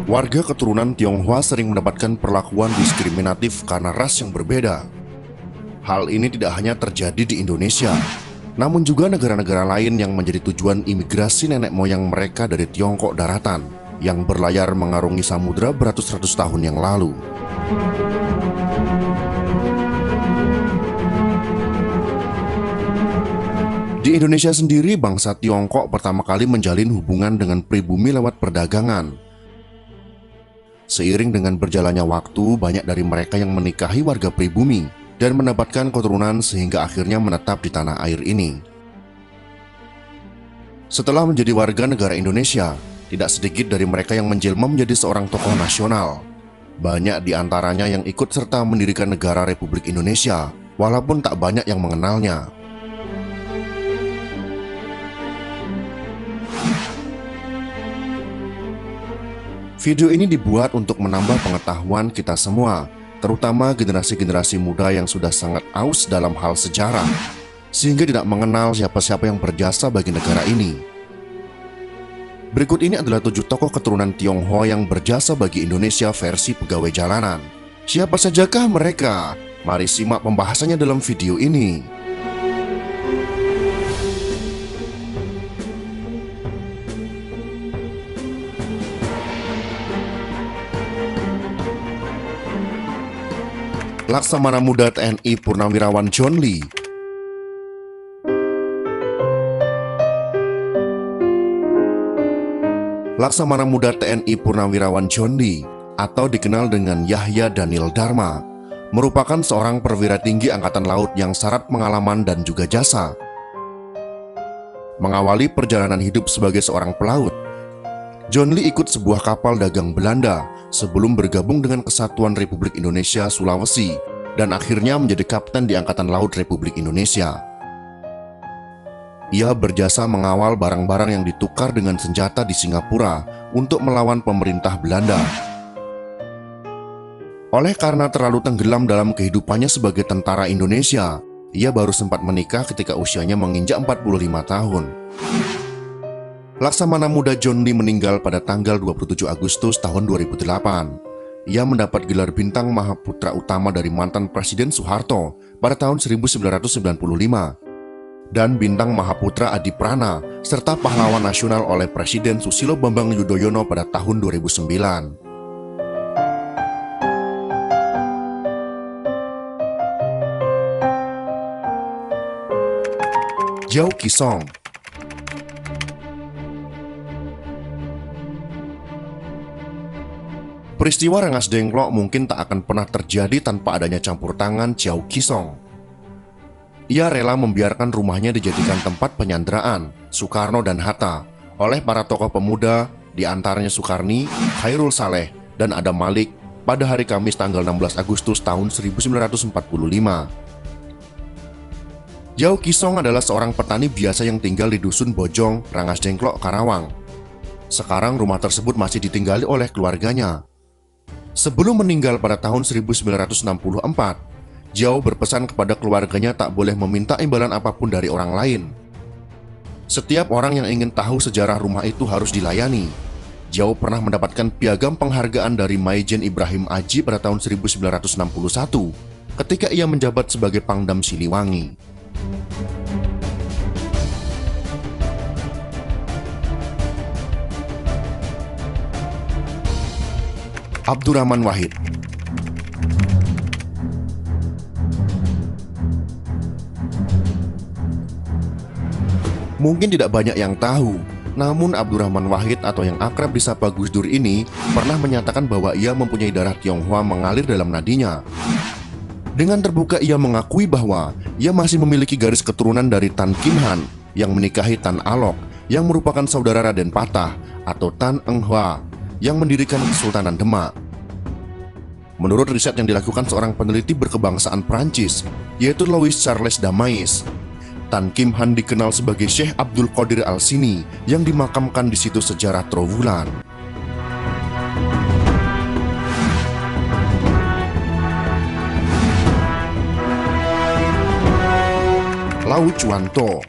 Warga keturunan Tionghoa sering mendapatkan perlakuan diskriminatif karena ras yang berbeda. Hal ini tidak hanya terjadi di Indonesia, namun juga negara-negara lain yang menjadi tujuan imigrasi nenek moyang mereka dari Tiongkok daratan yang berlayar mengarungi samudera beratus-ratus tahun yang lalu. Di Indonesia sendiri, bangsa Tiongkok pertama kali menjalin hubungan dengan pribumi lewat perdagangan. Seiring dengan berjalannya waktu, banyak dari mereka yang menikahi warga pribumi dan mendapatkan keturunan sehingga akhirnya menetap di tanah air ini. Setelah menjadi warga negara Indonesia, tidak sedikit dari mereka yang menjelma menjadi seorang tokoh nasional. Banyak di antaranya yang ikut serta mendirikan negara Republik Indonesia, walaupun tak banyak yang mengenalnya. Video ini dibuat untuk menambah pengetahuan kita semua, terutama generasi-generasi muda yang sudah sangat aus dalam hal sejarah, sehingga tidak mengenal siapa-siapa yang berjasa bagi negara ini. Berikut ini adalah 7 tokoh keturunan Tionghoa yang berjasa bagi Indonesia versi pegawai jalanan. Siapa sajakah mereka? Mari simak pembahasannya dalam video ini. Laksamana Muda TNI Purnawirawan John Lee. Laksamana Muda TNI Purnawirawan John Lee, atau dikenal dengan Yahya Daniel Dharma, merupakan seorang perwira tinggi Angkatan Laut yang syarat pengalaman dan juga jasa. Mengawali perjalanan hidup sebagai seorang pelaut, John Lee ikut sebuah kapal dagang Belanda sebelum bergabung dengan Kesatuan Republik Indonesia Sulawesi dan akhirnya menjadi kapten di Angkatan Laut Republik Indonesia. Ia berjasa mengawal barang-barang yang ditukar dengan senjata di Singapura untuk melawan pemerintah Belanda. Oleh karena terlalu tenggelam dalam kehidupannya sebagai tentara Indonesia, ia baru sempat menikah ketika usianya menginjak 45 tahun. Laksamana Muda John Lee meninggal pada tanggal 27 Agustus tahun 2008. Ia mendapat gelar bintang Mahaputra Utama dari mantan Presiden Soeharto pada tahun 1995 dan bintang Mahaputra Adiprana serta pahlawan nasional oleh Presiden Susilo Bambang Yudhoyono pada tahun 2009. Zhao Qisong. Peristiwa Rengas Dengklok mungkin tak akan pernah terjadi tanpa adanya campur tangan Zhao Qisong. Ia rela membiarkan rumahnya dijadikan tempat penyanderaan Soekarno dan Hatta oleh para tokoh pemuda, di antaranya Sukarni, Khairul Saleh, dan Adam Malik pada hari Kamis tanggal 16 Agustus tahun 1945. Zhao Qisong adalah seorang petani biasa yang tinggal di Dusun Bojong, Rengas Dengklok, Karawang. Sekarang rumah tersebut masih ditinggali oleh keluarganya. Sebelum meninggal pada tahun 1964, Zhao berpesan kepada keluarganya tak boleh meminta imbalan apapun dari orang lain. Setiap orang yang ingin tahu sejarah rumah itu harus dilayani. Zhao pernah mendapatkan piagam penghargaan dari Maijen Ibrahim Aji pada tahun 1961 ketika ia menjabat sebagai Pangdam Siliwangi. Abdurrahman Wahid. Mungkin tidak banyak yang tahu, namun Abdurrahman Wahid atau yang akrab disapa Gus Dur ini pernah menyatakan bahwa ia mempunyai darah Tionghoa mengalir dalam nadinya. Dengan terbuka ia mengakui bahwa ia masih memiliki garis keturunan dari Tan Kim Han yang menikahi Tan Alok yang merupakan saudara Raden Patah atau Tan Eng Hoa yang mendirikan Kesultanan Demak. Menurut riset yang dilakukan seorang peneliti berkebangsaan Prancis, yaitu Louis Charles Damais, Tan Kim Han dikenal sebagai Syekh Abdul Qadir Al-Sini yang dimakamkan di situs sejarah Trowulan. Lau Chuanto.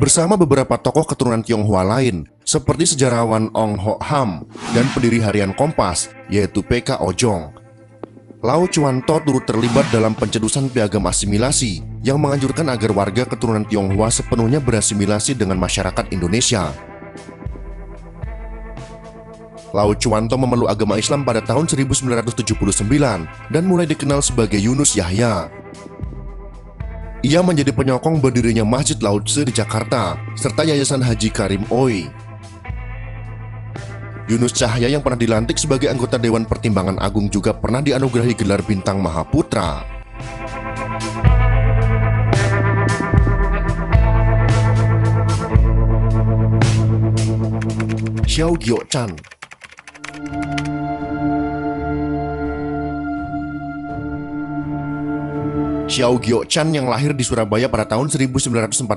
bersama beberapa tokoh keturunan Tionghoa lain seperti sejarawan Ong Ho Ham dan pendiri harian Kompas yaitu PK Ojong. Lau Chuan To turut terlibat dalam pencetusan piagam asimilasi yang menganjurkan agar warga keturunan Tionghoa sepenuhnya berasimilasi dengan masyarakat Indonesia. Lau Chuan To memeluk agama Islam pada tahun 1979 dan mulai dikenal sebagai Yunus Yahya. Ia menjadi penyokong berdirinya Masjid Lao Tse di Jakarta, serta Yayasan Haji Karim Oi. Yunus Cahya yang pernah dilantik sebagai anggota Dewan Pertimbangan Agung juga pernah dianugerahi gelar Bintang Mahaputra. Xiao Gyo-chan. Xiao Gyo-chan yang lahir di Surabaya pada tahun 1914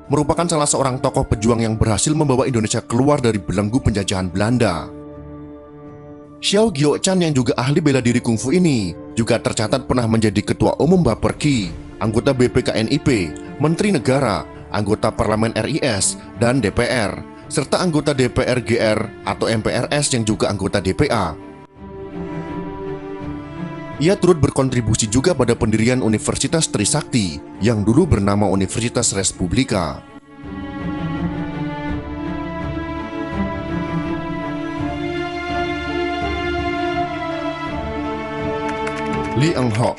merupakan salah seorang tokoh pejuang yang berhasil membawa Indonesia keluar dari belenggu penjajahan Belanda. Xiao Gyo-chan yang juga ahli bela diri kungfu ini juga tercatat pernah menjadi Ketua Umum Bapperki, anggota BPKNIP, Menteri Negara, anggota Parlemen RIS dan DPR, serta anggota DPR GR atau MPRS yang juga anggota DPA. Ia turut berkontribusi juga pada pendirian Universitas Trisakti yang dulu bernama Universitas Respublika. Li Eng-ho.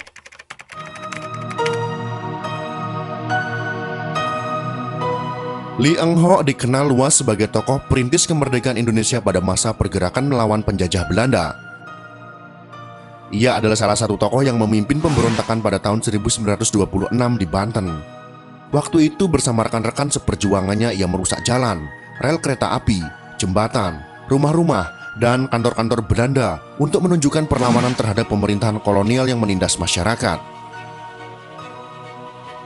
Li Eng-ho dikenal luas sebagai tokoh perintis kemerdekaan Indonesia pada masa pergerakan melawan penjajah Belanda. Ia adalah salah satu tokoh yang memimpin pemberontakan pada tahun 1926 di Banten. Waktu itu bersama rekan-rekan seperjuangannya ia merusak jalan, rel kereta api, jembatan, rumah-rumah, dan kantor-kantor Belanda untuk menunjukkan perlawanan terhadap pemerintahan kolonial yang menindas masyarakat.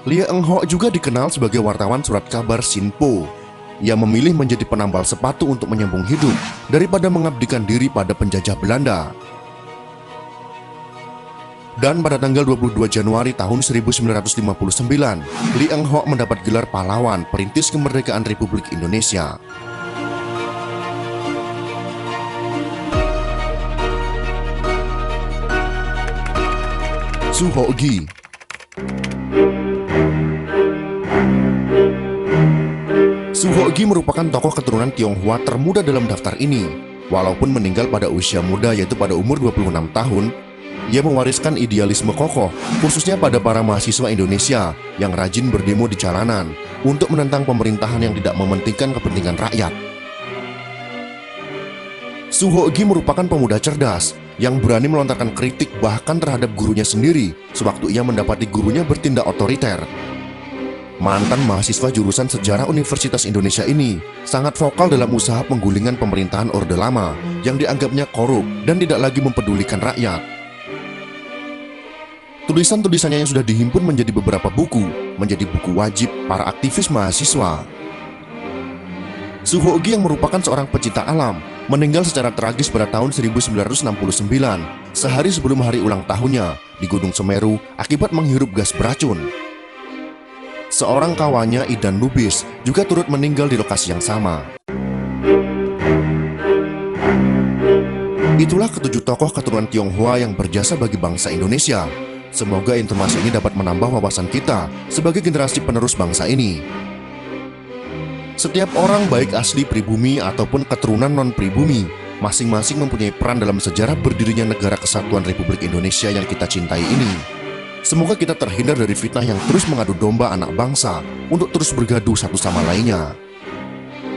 Li Eng-ho juga dikenal sebagai wartawan surat kabar Sinpo. Ia memilih menjadi penambal sepatu untuk menyambung hidup daripada mengabdikan diri pada penjajah Belanda. Dan pada tanggal 22 Januari tahun 1959, Li Eng-ho mendapat gelar pahlawan perintis kemerdekaan Republik Indonesia. Su Ho-gi. Su Ho-gi merupakan tokoh keturunan Tionghoa termuda dalam daftar ini. Walaupun meninggal pada usia muda yaitu pada umur 26 tahun, ia mewariskan idealisme kokoh, khususnya pada para mahasiswa Indonesia yang rajin berdemo di jalanan untuk menentang pemerintahan yang tidak mementingkan kepentingan rakyat. Su Ho-gi merupakan pemuda cerdas yang berani melontarkan kritik bahkan terhadap gurunya sendiri sewaktu ia mendapati gurunya bertindak otoriter. Mantan mahasiswa jurusan Sejarah Universitas Indonesia ini sangat vokal dalam usaha penggulingan pemerintahan Orde Lama yang dianggapnya korup dan tidak lagi mempedulikan rakyat. Tulisan-tulisannya yang sudah dihimpun menjadi beberapa buku, menjadi buku wajib para aktivis mahasiswa. Su Ho-gi yang merupakan seorang pecinta alam, meninggal secara tragis pada tahun 1969, sehari sebelum hari ulang tahunnya di Gunung Semeru akibat menghirup gas beracun. Seorang kawannya, Idan Lubis, juga turut meninggal di lokasi yang sama. Itulah ketujuh tokoh keturunan Tionghoa yang berjasa bagi bangsa Indonesia. Semoga informasi ini dapat menambah wawasan kita sebagai generasi penerus bangsa ini. Setiap orang baik asli pribumi ataupun keturunan non-pribumi, masing-masing mempunyai peran dalam sejarah berdirinya Negara Kesatuan Republik Indonesia yang kita cintai ini. Semoga kita terhindar dari fitnah yang terus mengadu domba anak bangsa untuk terus bergaduh satu sama lainnya.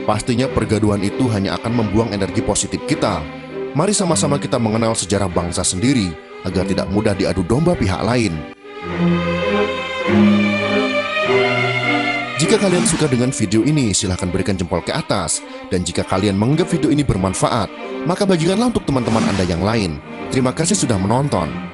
Pastinya pergaduhan itu hanya akan membuang energi positif kita. Mari sama-sama kita mengenal sejarah bangsa sendiri agar tidak mudah diadu domba pihak lain. Jika kalian suka dengan video ini, silahkan berikan jempol ke atas. Dan jika kalian menganggap video ini bermanfaat, maka bagikanlah untuk teman-teman Anda yang lain. Terima kasih sudah menonton.